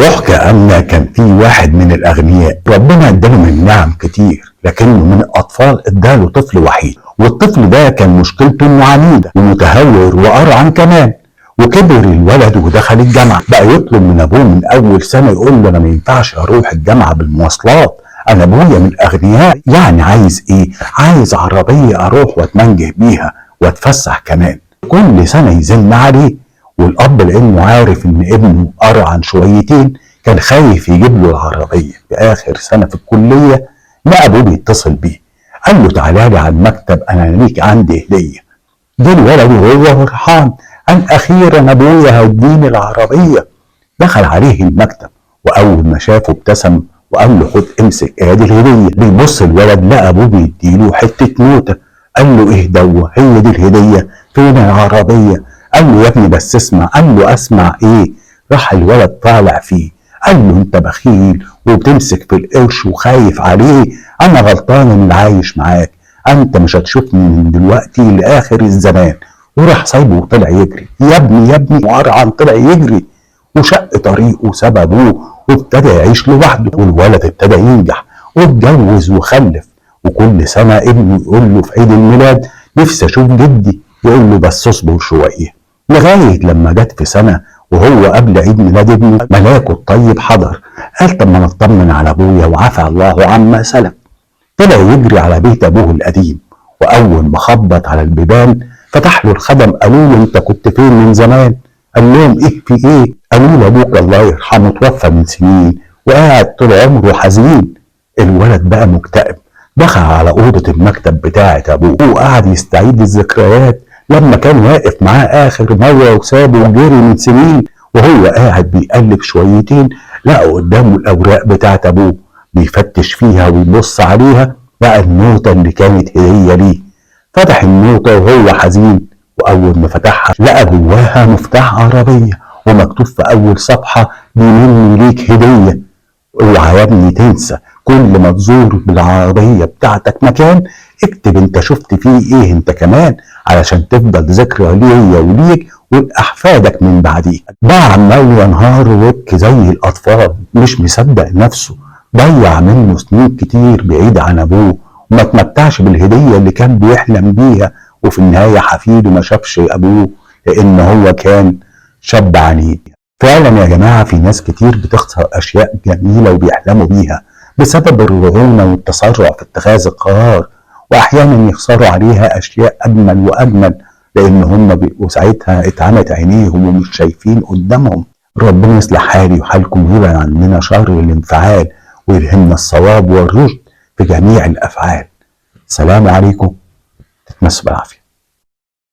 يحكى أن كان في واحد من الأغنياء ربنا اداله من نعم كتير، لكنه من الأطفال اداله طفل وحيد، والطفل ده كان مشكلته إنه عنيد ومتهور وقرعن كمان. وكبر الولد ودخل الجامعة، بقى يطلب من أبوه من أول سنة، يقول له أنا ما ينفعش أروح الجامعة بالمواصلات، أنا أبويا من الأغنياء. يعني عايز إيه؟ عايز عربية أروح وأتمنجه بيها وأتفسح كمان. كل سنة يزن عليه، والأب لأنه عارف إن ابنه قرعن شويتين كان خايف يجيب له العربية. في آخر سنة في الكلية لقى أبوه بيتصل بيه، قال له تعالى لي على المكتب، أنا ليك عندي هدية. جه الولد وهو فرحان، قال أخيرا أبويا هيديني العربية. دخل عليه المكتب، وأول ما شافه ابتسم وقال له خد امسك ادي الهدية. بيبص الولد لقى أبوه بيديله حتة نوتة، قال له إيه دوا؟ هي دي الهدية؟ فين العربية؟ قال له يا ابني بس اسمع. قال له اسمع ايه؟ راح الولد طالع فيه، قال له انت بخيل وبتمسك في القرش وخايف عليه، انا غلطان اللي عايش معاك، انت مش هتشوفني من دلوقتي لاخر الزمان. وراح سايبه وطلع يجري، يا ابني يا ابني، وقرعن طلع يجري وشق طريقه وساب ابوه وابتدى يعيش لوحده. والولد ابتدى ينجح واتجوز وخلف، وكل سنه ابنه يقول له في عيد الميلاد نفسي اشوف جدي، يقول له بس اصبر شويه. لغايه لما جت في سنه وهو قبل عيد ميلاد ابنه ملاكه الطيب حضر، قال طب ما نطمن على ابويا وعفى الله عما سلف. طلع يجري على بيت ابوه القديم، واول ما خبط على البيبان فتح له الخدم، قالوا له انت كنت فين من زمان؟ قال لهم ايه في ايه؟ قالوا له ابوك الله يرحمه توفى من سنين وقاعد طول عمره حزين. الولد بقى مكتئب، دخل على اوضه المكتب بتاعه ابوه وقعد يستعيد الذكريات لما كان واقف معاه اخر مره وسابه وجري من سنين. وهو قاعد بيقلب شويتين لقى قدامه الاوراق بتاعت ابوه، بيفتش فيها ويبص عليها، لقى النوتة اللي كانت هدية ليه. فتح النوتة وهو حزين، واول ما فتحها لقى جواها مفتاح عربية ومكتوب في اول صفحة دي مني ليك هدية، اوعى يا ابني تنسى كل ما تزور بالعربية بتاعتك مكان اكتب انت شفت فيه ايه انت كمان، علشان تفضل ذكرى ليا وليك ولأحفادك من بعديك. ده عمال ينهار ويبكي زي الأطفال، مش مصدق نفسه، ضيع منه سنين كتير بعيد عن أبوه وما تمتعش بالهدية اللي كان بيحلم بيها، وفي النهاية حفيده ما شافش أبوه لأن هو كان شاب عنيد. فعلا يا جماعة في ناس كتير بتخسر أشياء جميلة وبيحلموا بيها بسبب الرعونة والتسرع في اتخاذ القرار، وأحيانا يخسروا عليها أشياء أجمل وأجمل لأن هم بيبقوا ساعتها اتعمت عينيهم ومش شايفين قدامهم. ربنا يصلح حالي وحالكم ويبعد عننا شر الانفعال ويلهمنا الصواب والرشد في جميع الأفعال. سلام عليكم، تتمسوا بالعافية.